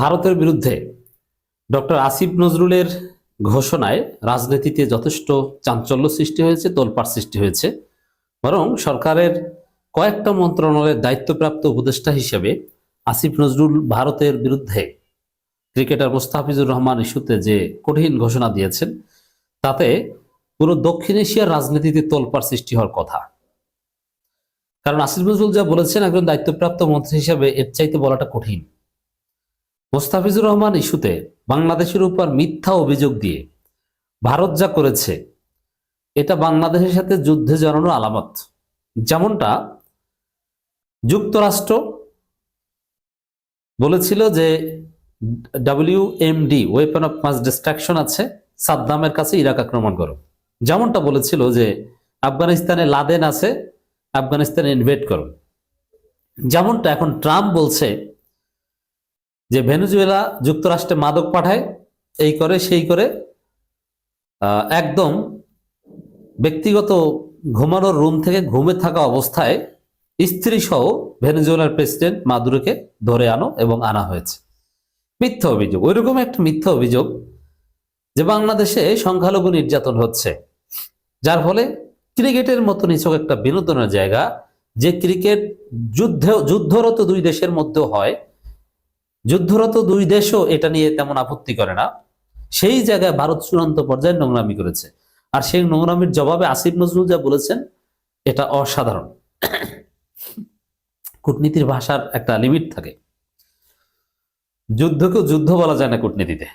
ভারতের বিরুদ্ধে ডক্টর আসিফ নজরুলের ঘোষণায় রাজনীতিতে যথেষ্ট চাঞ্চল্য সৃষ্টি হয়েছে, তোলপাড় সৃষ্টি হয়েছে। বরং সরকারের কয়েকটা মন্ত্রণালয়ের দায়িত্বপ্রাপ্ত উপদেষ্টা হিসেবে আসিফ নজরুল ভারতের বিরুদ্ধে ক্রিকেটার মোস্তাফিজুর রহমান ইস্যুতে যে কঠিন ঘোষণা দিয়েছেন, তাতে পুরো দক্ষিণ এশিয়ার রাজনীতিতে তোলপাড় সৃষ্টি হওয়ার কথা। কারণ আসিফ নজরুল যা বলেছেন, একজন দায়িত্বপ্রাপ্ত মন্ত্রী হিসেবে এর চাইতে বলাটা কঠিন। মোস্তাফিজুর রহমান ইস্যুতে বাংলাদেশের উপর মিথ্যা অভিযোগ দিয়ে ভারত যা করেছে, এটা বাংলাদেশের সাথে যুদ্ধে জড়ানোর আলামত। যেমনটা যুক্তরাষ্ট্র বলেছিল যে WMD, weapon of mass destruction আছে, সাদ্দামের কাছে ইরাক আক্রমণ করো। যেমনটা বলেছিল যে আফগানিস্তানে লাদেন আছে, আফগানিস্তানে ইনভেড করো। যেমনটা এখন ট্রাম্প বলছে যে ভেনেজুয়েলা যুক্তরাষ্ট্রে মাদক পাঠায়, এই করে সেই করে, একদম ব্যক্তিগত ঘুমানোর রুম থেকে ঘুমে থাকা অবস্থায় স্ত্রী সহ ভেনেজুয়েলার প্রেসিডেন্ট মাদুরোকে ধরে আনো এবং আনা হয়েছে। মিথ্যা অভিযোগ, ওইরকম একটা মিথ্যা অভিযোগ যে বাংলাদেশে সংখ্যালঘু নির্যাতন হচ্ছে, যার ফলে ক্রিকেটের মতো নিছক একটা বিনোদনের জায়গা, যে ক্রিকেট যুদ্ধরত দুই দেশের মধ্যে হয়, যুদ্ধরত দুই দেশও এটা নিয়ে তেমন আপত্তি করে না, সেই জায়গায় ভারত চূড়ান্ত পর্যায়ে নোংরামি করেছে। আর সেই নোংরামির জবাবে আসিফ নজরুল যা বলেছেন, এটা অসাধারণ। কূটনীতির ভাষার একটা লিমিট থাকে, যুদ্ধকেও যুদ্ধ বলা যায় না কূটনীতিতে।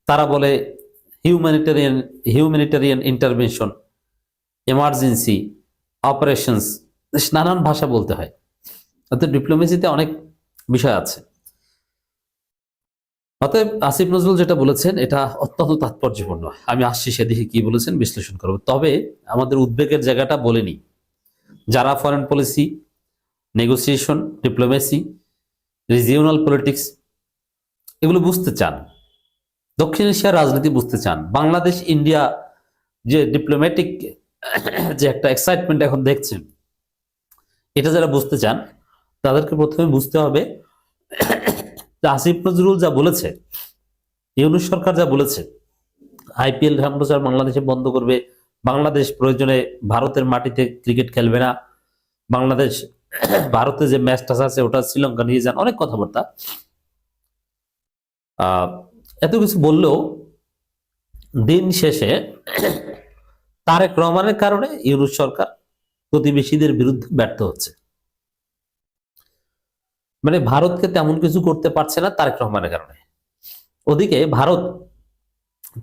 তারা বলে হিউম্যানিটেরিয়ান ইন্টারভেনশন, এমার্জেন্সি অপারেশনস, নানান ভাষা বলতে হয়। অর্থাৎ ডিপ্লোমেসিতে অনেক বিষয় আছে। অতএব আসিফ নজরুল যেটা বলেছেন, এটা অত্যন্ত তাৎপর্যপূর্ণ। আমি আসছি সেদিকে কি বলেছেন বিশ্লেষণ করব। তবে আমাদের উদ্বেগের জায়গাটা বলেনি। যারা foreign policy, negotiation, diplomacy, regional politics এগুলো বুঝতে চান, দক্ষিণ এশিয়ার রাজনীতি বুঝতে চান, বাংলাদেশ ইন্ডিয়া যে ডিপ্লোম্যাটিক যে একটা এক্সাইটমেন্ট এখন দেখছেন, এটা যারা বুঝতে চান, তাদেরকে প্রথমে বুঝতে হবে আসিফ নজরুল যা বলেছে, ইউনূস সরকার যা বলেছে, IPL সম্প্রচার বাংলাদেশে বন্ধ করবে, বাংলাদেশ প্রয়োজনে ভারতের মাটিতে ক্রিকেট খেলবে না, বাংলাদেশ ভারতে যে ম্যাচটা আছে ওটা শ্রীলঙ্কা নিয়ে যান, অনেক কথাবার্তা। এত কিছু বললেও দিন শেষে তারেক রহমানের কারণে ইউনূস সরকার প্রতিবেশীদের বিরুদ্ধে ব্যর্থ হচ্ছে। মানে ভারতকে তেমন কিছু করতে পারছে না তারেক রহমানের কারণে। ওদিকে ভারত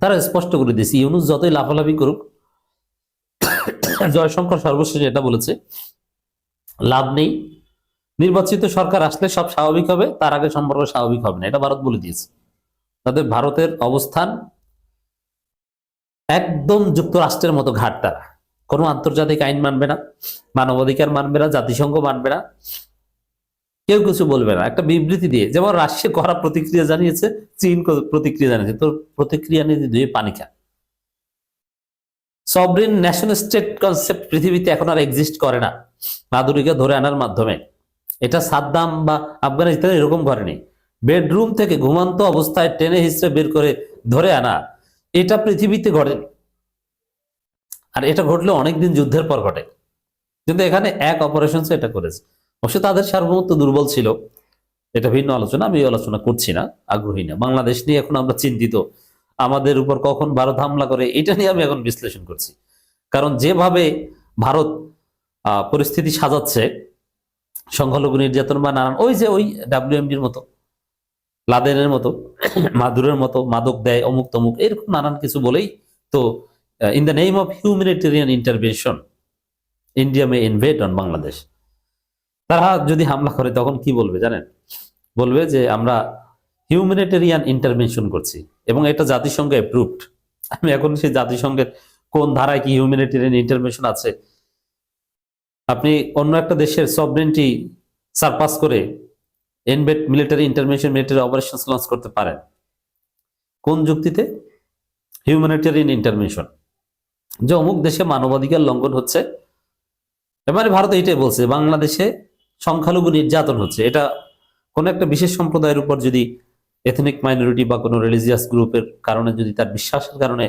তারা স্পষ্ট করে দিয়েছে, ইউনূস যতই লাফালাফি করুক, জয়শঙ্কর সর্বশেষ এটা বলেছে, লাভ নেই, নির্বাচিত সরকার আসলে সব স্বাভাবিক হবে, তার আগে সম্পর্ক স্বাভাবিক হবে না, এটা ভারত বলে দিয়েছে। তাদের ভারতের অবস্থান একদম যুক্তরাষ্ট্রের মতো ঘাট। তারা কোনো আন্তর্জাতিক আইন মানবে না, মানবাধিকার মানবে না, জাতিসংঘ মানবে না, কেউ কিছু বলবে না। একটা বিবৃতি দিয়ে, যেমন রাশিয়া কড়া প্রতিক্রিয়া জানিয়েছে, চীন প্রতিক্রিয়া জানিয়েছে, তো প্রতিক্রিয়া নিয়ে দুই পানি খা। সভরেন ন্যাশন স্টেট কনসেপ্ট পৃথিবীতে এখন আর এক্সিস্ট করে না মাদুরীকে ধরে আনার মাধ্যমে। এটা সাদ্দাম বা আফগানিস্তান এরকম করেনি। বেডরুম থেকে ঘুমান্ত অবস্থায় টেনে হিসেবে বের করে ধরে আনা, এটা পৃথিবীতে ঘটেনি। আর এটা ঘটলে অনেকদিন যুদ্ধের পর ঘটে, কিন্তু এখানে এক অপারেশন এটা করেছে। অবশ্য তাদের সার্বভৌমত্ব দুর্বল ছিল, এটা ভিন্ন আলোচনা, আমি আলোচনা করছি না, আগ্রহী না। বাংলাদেশ নিয়ে এখন আমরা চিন্তিত, আমাদের উপর কখন ভারত হামলা করে, এটা নিয়ে আমি এখন বিশ্লেষণ করছি। কারণ যেভাবে ভারত পরিস্থিতি সাজাচ্ছে, সংখ্যালঘু নির্যাতন বা নানান, ওই যে ওই WMDর মতো, লাদেনের মতো, মাদুরের মতো, মাদক দেয়, অমুক তমুক, এরকম নানান কিছু বলেই তো in the name of humanitarian intervention India May invade on Bangladesh. তারা যদি হামলা করে তখন কি বলবে জানেন? বলবে যে আমরা হিউম্যানিটেরিয়ান ইন্টারভেনশন করছি এবং এটা জাতিসংঘ অ্যাপ্রুভড। আমি এখন সেই জাতিসংঘের কোন ধারায় কি হিউম্যানিটেরিয়ান ইন্টারভেনশন আছে, আপনি অন্য একটা দেশের সভরেনিটি সারপাস করে invade military intervention, military operation launch করতে পারেন কোন যুক্তিতে? হিউম্যানিটেরিয়ান ইন্টারভেনশন, যে অমুক দেশে মানবাধিকার লঙ্ঘন হচ্ছে। এবারে ভারত এইটাই বলছে, বাংলাদেশে সংখ্যালঘু নির্যাতন হচ্ছে, এটা কোন একটা বিশেষ সম্প্রদায়ের উপর যদি এথনিক মাইনরিটি বা কোনো রিলিজিয়াস গ্রুপের কারণে যদি তার বিশ্বাসের কারণে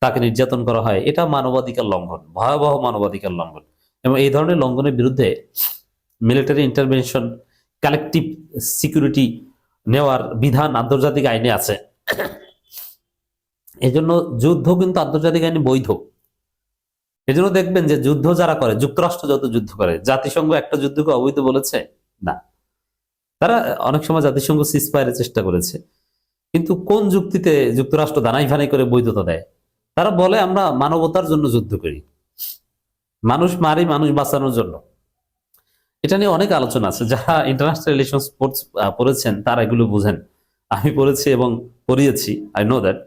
তাকে নির্যাতন করা হয়, এটা মানবাধিকার লঙ্ঘন, ভয়াবহ মানবাধিকার লঙ্ঘন। এবং এই ধরনের লঙ্ঘনের বিরুদ্ধে মিলিটারি ইন্টারভেনশন, কালেকটিভ সিকিউরিটি নেওয়ার বিধান আন্তর্জাতিক আইনে আছে। এজন্য যুদ্ধ কিন্তু আন্তর্জাতিক আইনে বৈধ। এজন্য দেখবেন যে যুদ্ধ যারা করে, যুক্তরাষ্ট্র যত যুদ্ধ করে, জাতিসংঘ একটা যুদ্ধকে অবৈধ বলেছে না। তারা অনেক সময় জাতিসংঘ সিজফায়ারের চেষ্টা করেছে, কিন্তু কোন যুক্তিতে যুক্তরাষ্ট্র দানাই ফানাই করে বৈধতা দেয়? তারা বলে আমরা মানবতার জন্য যুদ্ধ করি, মানুষ মারি মানুষ বাঁচানোর জন্য। এটা নিয়ে অনেক আলোচনা আছে, যারা ইন্টারন্যাশনাল রিলেশন পড়েছেন তারা এগুলো বুঝেন। আমি পড়েছি এবং পড়িয়েছি, আই নো দ্যাট।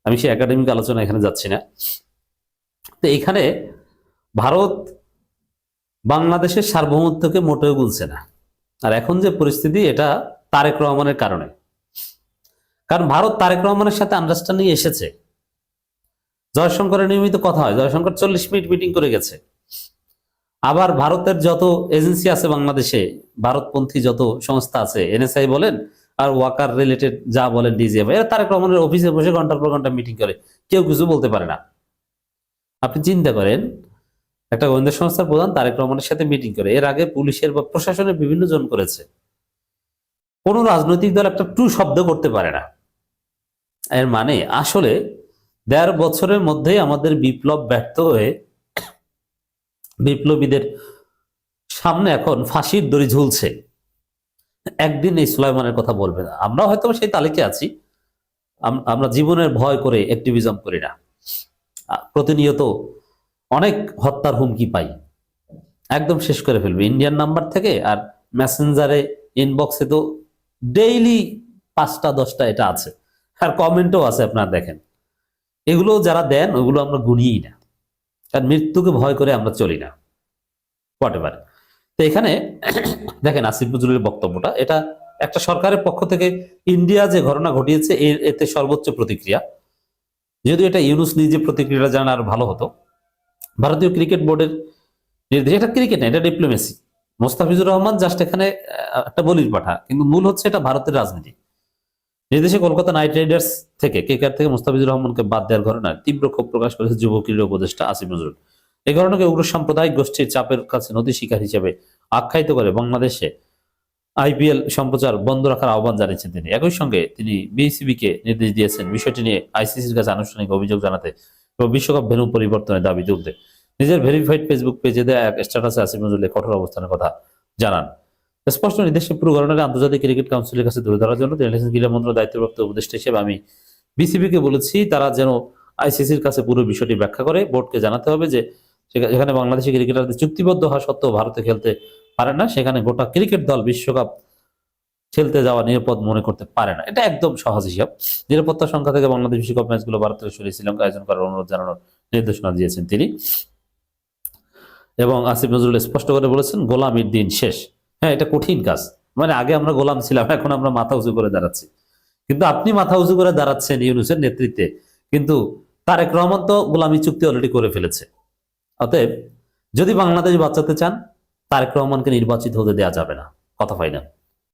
আমি সেই একাডেমিক আলোচনা এখানে যাচ্ছি না। তো এখানে ভারত বাংলাদেশের সার্বভৌমত্বকে মোটেও বলছে না। আর এখন যে পরিস্থিতি, এটা তারেক রহমানের কারণে। কারণ ভারত তারেক রহমানের সাথে আন্ডারস্ট্যান্ডিং এসেছে। জয়শঙ্করের নিয়মিত কথা হয়, জয়শঙ্কর 40 মিনিট মিটিং করে গেছে। আবার ভারতের যত এজেন্সি আছে বাংলাদেশে, ভারতপন্থী যত সংস্থা আছে, এনএসআই বলেন আর ওয়াকার রিলেটেড যা বলেন ডিজিএফ, এরা তারেক রহমানের অফিসে বসে ঘন্টার পর ঘন্টা মিটিং করে, কেউ কিছু বলতে পারে না। আপনি চিন্তা করেন, একটা গোয়েন্দা সংস্থার প্রধান তারেক রহমানের সাথে মিটিং করে। এর আগে পুলিশের বা প্রশাসনের বিভিন্ন জন করেছে। কোন রাজনৈতিক দল একটা টু শব্দ করতে পারে না। এর মানে আসলে 1.5 বছরের মধ্যেই আমাদের বিপ্লব ব্যর্থ হয়ে বিপ্লবীদের সামনে এখন ফাঁসির দড়ি ঝুলছে। একদিন এই সুলাইমানের কথা বলবে না। আমরা হয়তো সেই তালিকে আছি, আমরা জীবনের ভয় করে অ্যাক্টিভিজম করি না। প্রতিনিয়ত অনেক হত্যার হুমকি পাই, একদম শেষ করে ফেলবে ইন্ডিয়ান নাম্বার থেকে। আর মেসেঞ্জারে, ইনবক্সে তো ডেইলি 5টা 10টা এটা আছে, আর কমেন্টও আছে, আপনারা দেখেন। এগুলো যারা দেন ওগুলো আমরা গুনিই না, কারণ মৃত্যুকে ভয় করে আমরা চলি না। হোয়াটএভার। তো এখানে দেখেন আসিফ নজরুলের বক্তব্যটা, এটা একটা সরকারের পক্ষ থেকে ইন্ডিয়া যে ঘটনা ঘটিয়েছে এতে সর্বোচ্চ প্রতিক্রিয়া। যদিও এটা ইউনুস নিজে প্রতিক্রিয়াটা জানা আর ভালো হতো। ভারতীয় ক্রিকেট বোর্ডের নির্দেশ, এটা ক্রিকেট না, এটা ডিপ্লোমেসি। মোস্তাফিজুর রহমান জাস্ট এখানে একটা বলির পাঠা, কিন্তু মূল হচ্ছে এটা ভারতের রাজনীতি। নির্দেশে কলকাতা নাইট রাইডার্স থেকে কেকেআর থেকে মোস্তাফিজুর রহমানকে বাদ দেওয়ার ঘটনায় তীব্র ক্ষোভ প্রকাশ করেছে যুব ক্রীড়া উপদেষ্টা আসিফ নজরুল। এই ঘটনাকে উগ্র সাম্প্রদায়িক গোষ্ঠীর চাপের কাছে নদী শিকার হিসেবে আখ্যায়িত করে বাংলাদেশে আইপিএল সম্প্রচার বন্ধ রাখার আহ্বান জানিয়েছেন তিনি। একই সঙ্গে তিনি বিসিবিকে নির্দেশ দিয়েছেন বিষয়টি নিয়ে আইসিসির কাছে আনুষ্ঠানিক অভিযোগ জানাতে এবং বিশ্বকাপ ভেন্যু পরিবর্তনের দাবি তুলতে। নিজের ভেরিফাইড ফেসবুক পেজে দেওয়া এক স্ট্যাটাসে আসিফ নজরুল কঠোর অবস্থানের কথা জানান। স্পষ্ট নির্দেশে পুরো ঘটনাকে আন্তর্জাতিক ক্রিকেট কাউন্সিলের কাছে তুলে ধরার জন্য তিনি লিখেছেন, ক্রীড়া মন্ত্রণালয়ের দায়িত্বপ্রাপ্ত উপদেষ্টা হিসেবে আমি বিসিবিকে বলেছি তারা যেন আইসিসির কাছে পুরো বিষয়টি ব্যাখ্যা করে। বোর্ডকে জানাতে হবে যে যেখানে বাংলাদেশি ক্রিকেটারদের চুক্তিবদ্ধ হওয়া সত্ত্বেও ভারতে খেলতে পারে না, সেখানে গোটা ক্রিকেট দল বিশ্বকাপ খেলতে যাওয়া নিরাপদ মনে করতে পারে না। এটা একদম সহজ হিসাব। নিরাপত্তার সংখ্যা থেকে বাংলাদেশ বিশ্বকাপ ম্যাচগুলো ভারত থেকে সরিয়ে শ্রীলঙ্কা আয়োজন করার অনুরোধ জানানোর নির্দেশনা দিয়েছেন তিনি। এবং আসিফ নজরুল স্পষ্ট করে বলেছেন, গোলামির দিন শেষ। হ্যাঁ, এটা কঠিন কাজ। মানে আগে আমরা গোলাম ছিলাম, এখন আমরা মাথা উঁচু করে দাঁড়াচ্ছি। কিন্তু আপনি মাথা উঁচু করে দাঁড়াচ্ছেন ইউনূসের নেতৃত্বে, কিন্তু তারেক রহমান তো গোলামি চুক্তি অলরেডি করে ফেলেছে। অতএব যদি বাংলাদেশ বাঁচাতে চান, তারেক রহমানকে নির্বাচিত হতে দেওয়া যাবে না। কথা ফাইনাল।